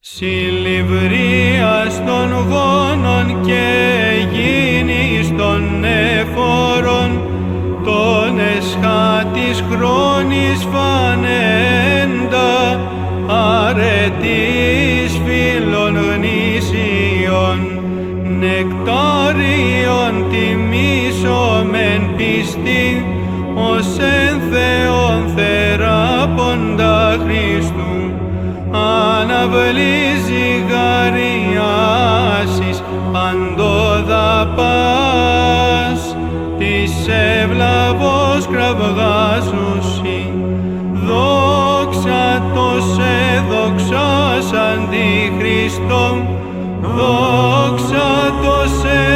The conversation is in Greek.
Συλληβρίας των γόνων και γίνης των εφόρων, των εσχάτης χρόνης φανέντα, αρετής φίλων γνήσιων, νεκτάριον τιμήσομεν πιστή, ως εν Θεόν θεράποντα Χριστού. Αναβλύζει γαριάσεις παντόδα πας, της ευλαβώς κραυγάζουσι. Δόξα το σε δοξάσαντι Χριστόν, δόξα το σε